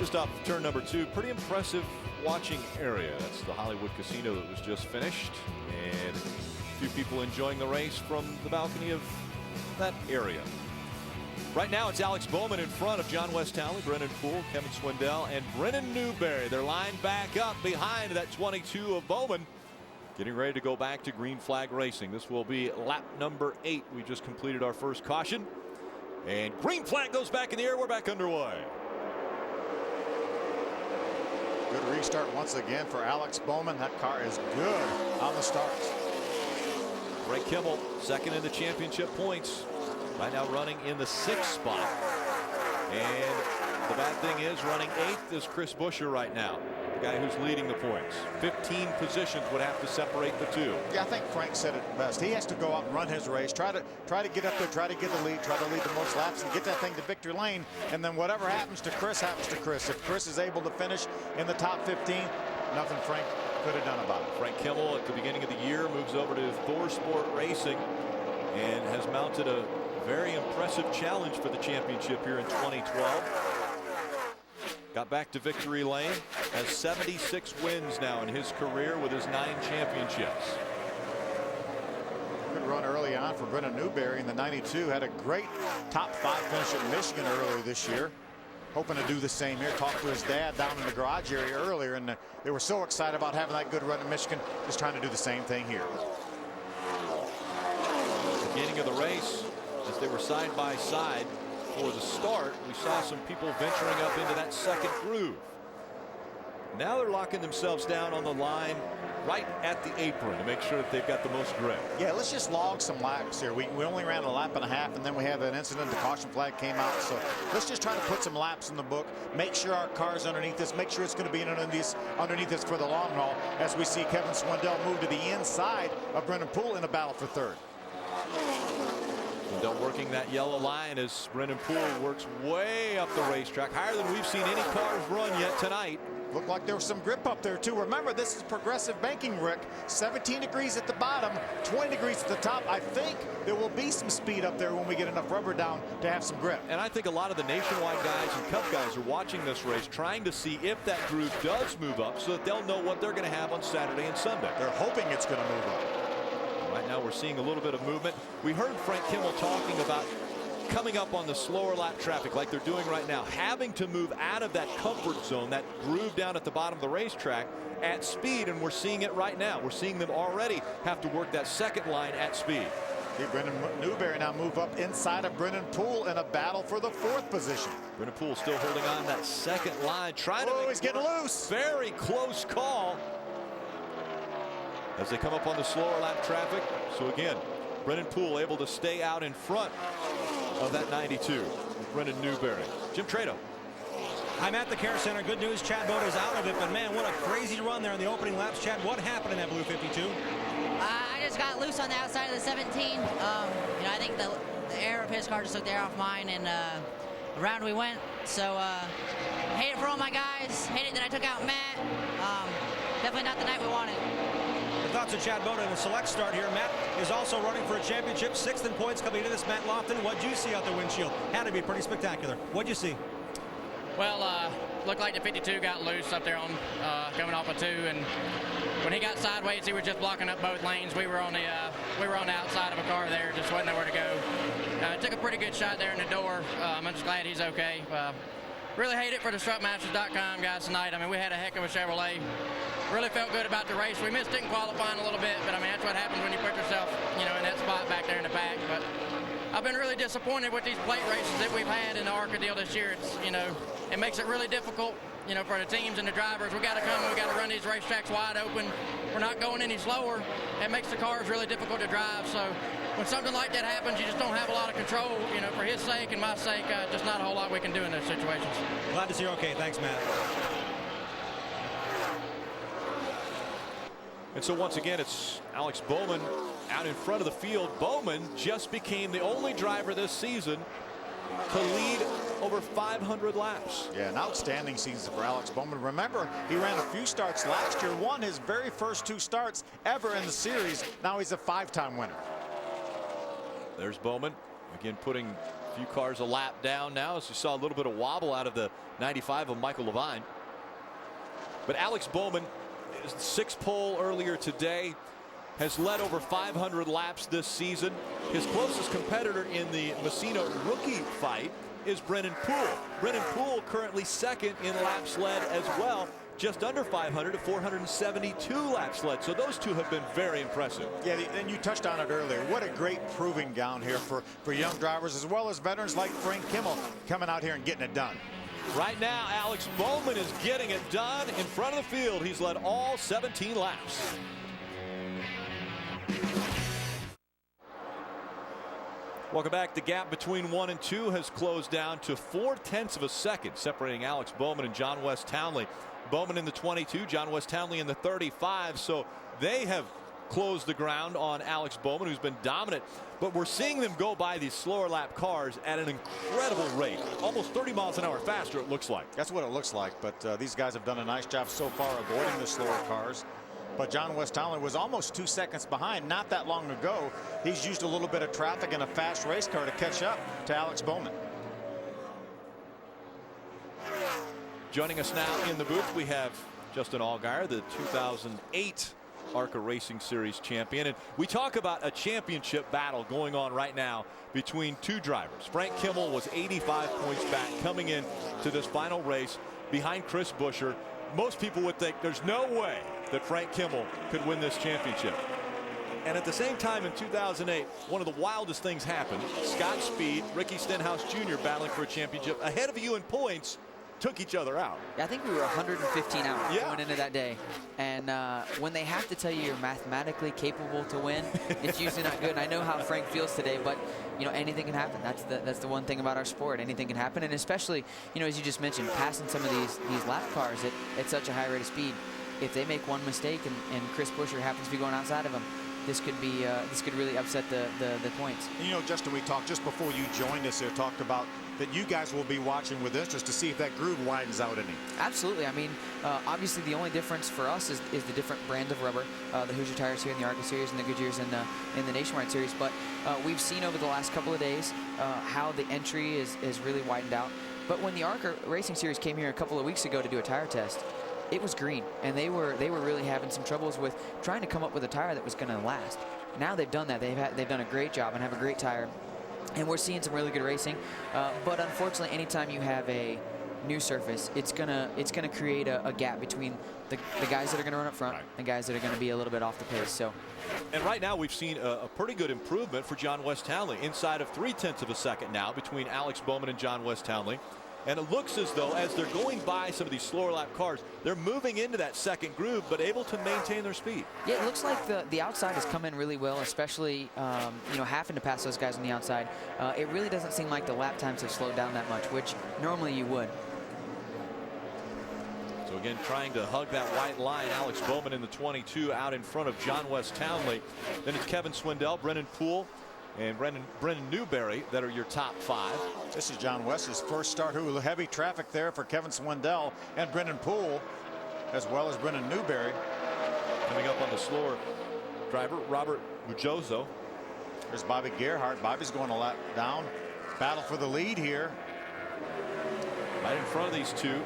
Just off turn number 2, pretty impressive watching area. That's the Hollywood Casino that was just finished, and a few people enjoying the race from the balcony of that area. Right now it's Alex Bowman in front of John West-Talley, Brennan Poole, Kevin Swindell, and Brennan Newberry. They're lined back up behind that 22 of Bowman, getting ready to go back to green flag racing. This will be lap number 8. We just completed our first caution, and green flag goes back in the air. We're back underway. Good restart once again for Alex Bowman. That car is good on the starts. Ray Kimmel second in the championship points. Right now running in the 6th spot. And the bad thing is running 8th is Chris Buescher right now, the guy who's leading the points. 15 positions would have to separate the two. Yeah, I think Frank said it best. He has to go out and run his race, try to get up there, try to get the lead, try to lead the most laps and get that thing to victory lane. And then whatever happens to Chris happens to Chris. If Chris is able to finish in the top 15, nothing Frank could have done about it. Frank Kimmel at the beginning of the year moves over to Thor Sport Racing and has mounted a very impressive challenge for the championship here in 2012. Got back to victory lane, has 76 wins now in his career with his 9 championships. Good run early on for Brennan Newberry in the 92. Had a great top 5 finish at Michigan earlier this year. Hoping to do the same here. Talked to his dad down in the garage area earlier, and they were so excited about having that good run in Michigan. Just trying to do the same thing here. Beginning of the race, as they were side by side for the start, we saw some people venturing up into that second groove. Now they're locking themselves down on the line right at the apron to make sure that they've got the most grip. Yeah, let's just log some laps here. We only ran a lap and a half, and then we had an incident. The caution flag came out, so let's just try to put some laps in the book, make sure our car's underneath this, make sure it's going to be underneath this for the long haul, as we see Kevin Swindell move to the inside of Brennan Poole in a battle for third. Swindell working that yellow line as Brennan Poole works way up the racetrack, higher than we've seen any cars run yet tonight. Looked like there was some grip up there too. Remember, this is progressive banking, Rick. 17 degrees at the bottom, 20 degrees at the top. I think there will be some speed up there when we get enough rubber down to have some grip. And I think a lot of the Nationwide guys and Cup guys are watching this race, trying to see if that groove does move up so that they'll know what they're going to have on Saturday and Sunday. They're hoping it's going to move up. Right now we're seeing a little bit of movement. We heard Frank Kimmel talking about coming up on the slower lap traffic like they're doing right now, having to move out of that comfort zone, that groove down at the bottom of the racetrack at speed, and we're seeing it right now. We're seeing them already have to work that second line at speed. See Brennan Newberry now move up inside of Brennan Poole in a battle for the 4th position. Brennan Poole still holding on that second line, trying to make he's getting loose. Very close call as they come up on the slower lap traffic. So again, Brennan Poole able to stay out in front of that 92 with Brennan Newberry. Jim Trado. I'm at the Care Center. Good news, Chad Boda's out of it, but man, what a crazy run there in the opening laps. Chad, what happened in that blue 52? I just got loose on the outside of the 17. You know, I think the air of his car just took the air off mine, and around we went. So hate it for all my guys. Hate it that I took out Matt. Definitely not the night we wanted. The thoughts of Chad Boda in the select start here. Matt is also running for a championship, 6th in points coming into this. Matt Lofton, what'd you see out the windshield? Had to be pretty spectacular. What'd you see? Well, looked like the 52 got loose up there on coming off of 2, and when he got sideways, he was just blocking up both lanes. We were on the outside of a car there, just wasn't nowhere to go. Took a pretty good shot there in the door. I'm just glad he's okay. Really hate it for the strutmasters.com guys tonight. I mean, we had a heck of a Chevrolet. Really felt good about the race. We missed it in qualifying a little bit, but I mean, that's what happens when you put yourself, you know, in that spot back there in the pack. But I've been really disappointed with these plate races that we've had in the ARCA deal this year. It's, you know, it makes it really difficult, you know, for the teams and the drivers. We got to come and we got to run these racetracks wide open. We're not going any slower. It makes the cars really difficult to drive. So when something like that happens, you just don't have a lot of control, you know, for his sake and my sake. Just not a whole lot we can do in those situations. Glad to see you're okay. Thanks, Matt. And so once again, it's Alex Bowman out in front of the field. Bowman just became the only driver this season to lead over 500 laps. Yeah, an outstanding season for Alex Bowman. Remember, he ran a few starts last year, won his very first 2 starts ever in the series. Now he's a 5-time winner. There's Bowman again, putting A few cars a lap down now, as you saw a little bit of wobble out of the 95 of Michael Levine. But Alex Bowman, his 6th pole earlier today, has led over 500 laps this season. His closest competitor in the Messina rookie fight is Brennan Poole. Brennan Poole currently 2nd in laps led as well, just under 500 at 472 laps led. So those two have been very impressive. Yeah, and you touched on it earlier. What a great proving ground here for young drivers as well as veterans like Frank Kimmel coming out here and getting it done. Right now, Alex Bowman is getting it done in front of the field. He's led all 17 laps. Welcome back. The gap between 1 and 2 has closed down to 0.4 of a second, separating Alex Bowman and John West Townley. Bowman in the 22, John West Townley in the 35. So they have closed the ground on Alex Bowman, who's been dominant. But we're seeing them go by these slower lap cars at an incredible rate, almost 30 miles an hour faster, it looks like. That's what it looks like. But these guys have done a nice job so far avoiding the slower cars. But John West Townley was almost 2 seconds behind not that long ago. He's used a little bit of traffic and a fast race car to catch up to Alex Bowman. Joining us now in the booth, we have Justin Allgaier, the 2008 ARCA Racing Series champion. And we talk about a championship battle going on right now between two drivers. Frank Kimmel was 85 points back coming in to this final race behind Chris Buescher. Most people would think there's no way that Frank Kimmel could win this championship. And at the same time in 2008, one of the wildest things happened. Scott Speed, Ricky Stenhouse Jr. battling for a championship ahead of you in points, took each other out. Yeah, I think we were 115 out going into that day. And when they have to tell you you're mathematically capable to win, it's usually not good. And I know how Frank feels today, but you know, anything can happen. That's the one thing about our sport. Anything can happen, and especially, you know, as you just mentioned, passing some of these lap cars at such a high rate of speed. If they make one mistake and Chris Buescher happens to be going outside of him, this could really upset the points. And you know, Justin, we talked just before you joined us here, talked about that you guys will be watching with interest to see if that groove widens out any. Absolutely. I mean, obviously the only difference for us is the different brand of rubber, the Hoosier tires here in the ARCA series and the Goodyears in the Nationwide series. But we've seen over the last couple of days how the entry is really widened out. But when the ARCA Racing Series came here a couple of weeks ago to do a tire test, it was green, and they were really having some troubles with trying to come up with a tire that was going to last. Now they've done that. They've done a great job and have a great tire, and we're seeing some really good racing. But unfortunately, anytime you have a new surface, it's gonna create a gap between the guys that are going to run up front and guys that are going to be a little bit off the pace. So. And right now we've seen a pretty good improvement for John West Townley, inside of 0.3 of a second now between Alex Bowman and John West Townley. And it looks as though as they're going by some of these slower lap cars, they're moving into that second groove, but able to maintain their speed. Yeah, it looks like the outside has come in really well, especially you know, having to pass those guys on the outside. It really doesn't seem like the lap times have slowed down that much, which normally you would. So again, trying to hug that white line. Alex Bowman in the 22 out in front of John West Townley. Then it's Kevin Swindell, Brennan Poole, and Brendan Newberry that are your top 5. This is John West's first start. Heavy traffic there for Kevin Swindell and Brendan Poole, as well as Brendan Newberry. Coming up on the slower driver, Robert Bujozo. There's Bobby Gerhardt. Bobby's going a lap down. Battle for the lead here. Right in front of these two.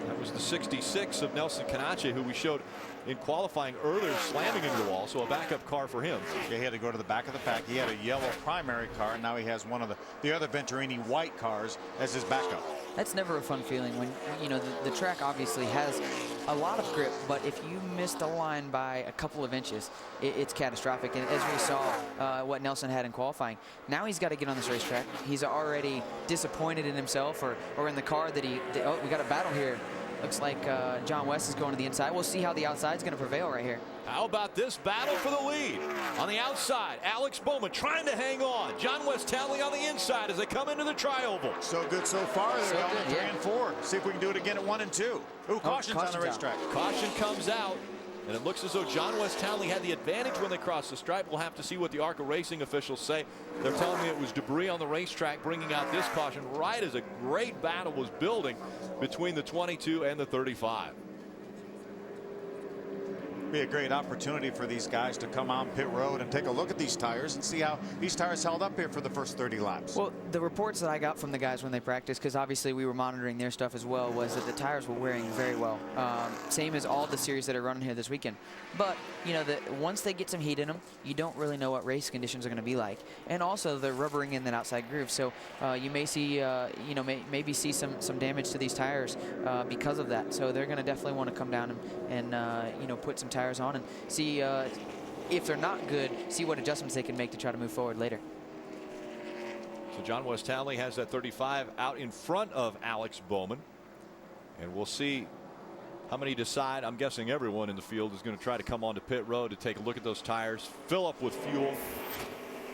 That was the 66 of Nelson Canache, who we showed in qualifying earlier, slamming into the wall. So a backup car for him. Yeah, he had to go to the back of the pack. He had a yellow primary car, and now he has one of the other Venturini white cars as his backup. That's never a fun feeling when, you know, the track obviously has a lot of grip, but if you missed a line by a couple of inches, it's catastrophic. And as we saw what Nelson had in qualifying, now he's got to get on this racetrack. He's already disappointed in himself or in the car that oh, we got a battle here. Looks like John West is going to the inside. We'll see how the outside is going to prevail right here. How about this battle for the lead? On the outside, Alex Bowman trying to hang on. John West Townley on the inside as they come into the tri-oval. So good so far. They're going good, 3 and 4. See if we can do it again at 1 and 2. Ooh, caution's on the racetrack. Caution comes out. And it looks as though John West Townley had the advantage when they crossed the stripe. We'll have to see what the ARCA Racing officials say. They're telling me it was debris on the racetrack bringing out this caution right as a great battle was building between the 22 and the 35. be a great opportunity for these guys to come on pit road and take a look at these tires and see how these tires held up here for the first 30 laps. Well, the reports that I got from the guys when they practiced, because obviously we were monitoring their stuff as well, was that the tires were wearing very well. Same as all the series that are running here this weekend. But, you know, once they get some heat in them, you don't really know what race conditions are going to be like. And also, they're rubbering in that outside groove. So you may see, you know, maybe see some damage to these tires because of that. So they're going to definitely want to come down and you know, put some tires on and see if they're not good, see what adjustments they can make to try to move forward later. So John West Townley has that 35 out in front of Alex Bowman. And we'll see how many decide. I'm guessing everyone in the field is going to try to come onto pit road to take a look at those tires, fill up with fuel.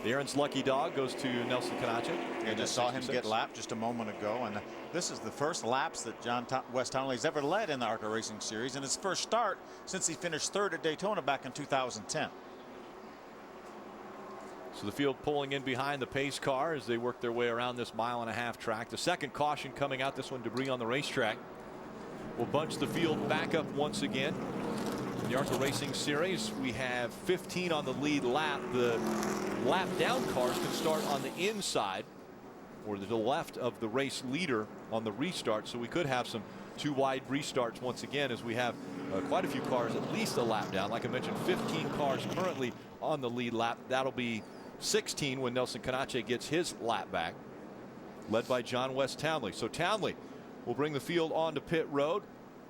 The Aaron's lucky dog goes to Nelson Canache. I just saw him get lapped just a moment ago, and this is the first laps that John West Townley's ever led in the ARCA Racing Series, and his first start since he finished third at Daytona back in 2010. So the field pulling in behind the pace car as they work their way around this 1.5 mile track. The second caution coming out, this one debris on the racetrack, will bunch the field back up once again. In the ARCA Racing Series, we have 15 on the lead lap. The lap down cars can start on the inside or to the left of the race leader on the restart. So we could have some two wide restarts once again, as we have quite a few cars at least a lap down. Like I mentioned, 15 cars currently on the lead lap. That'll be 16 when Nelson Canache gets his lap back, led by John West Townley. So Townley will bring the field onto pit road,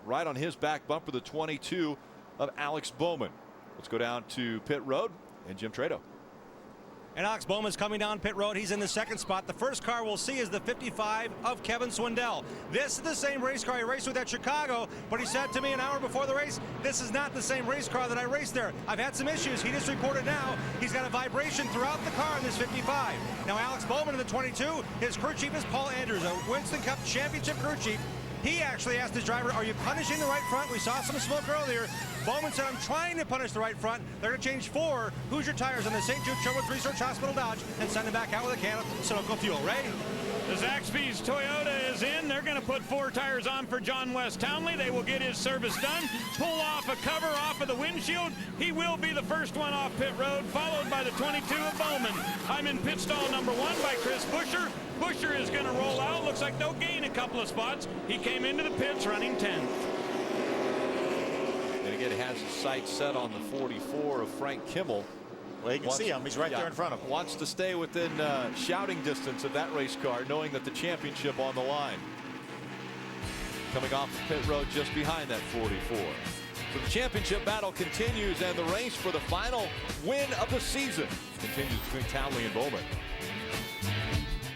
right on his back bumper, the 22 of Alex Bowman. Let's go down to pit road and Jim Trado. And Alex Bowman's coming down pit road. He's in the second spot. The first car we'll see is the 55 of Kevin Swindell. This is the same race car he raced with at Chicago, but he said to me an hour before the race, this is not the same race car that I raced there. I've had some issues. He just reported now he's got a vibration throughout the car in this 55. Now Alex Bowman in the 22, his crew chief is Paul Andrews, a Winston Cup championship crew chief. He actually asked his driver, are you punishing the right front? We saw some smoke earlier. Bowman said, I'm trying to punish the right front. They're going to change 4 Hoosier tires on the St. Jude Sherwood Research Hospital Dodge and send him back out with a can of Sunoco fuel. Ray? The Zaxby's Toyota is in. They're going to put 4 tires on for John West Townley. They will get his service done, pull off a cover off of the windshield. He will be the first one off pit road, followed by the 22 of Bowman. I'm in pit stall number 1 by Chris Busher. Busher is going to roll out. Looks like they'll gain a couple of spots. He came into the pits running 10th. And again, he has his sights set on the 44 of Frank Kimmel. Well, you can see him. He's right there in front of him. Wants to stay within shouting distance of that race car, knowing that the championship on the line. Coming off the pit road just behind that 44. So the championship battle continues, and the race for the final win of the season continues between Townley and Bowman.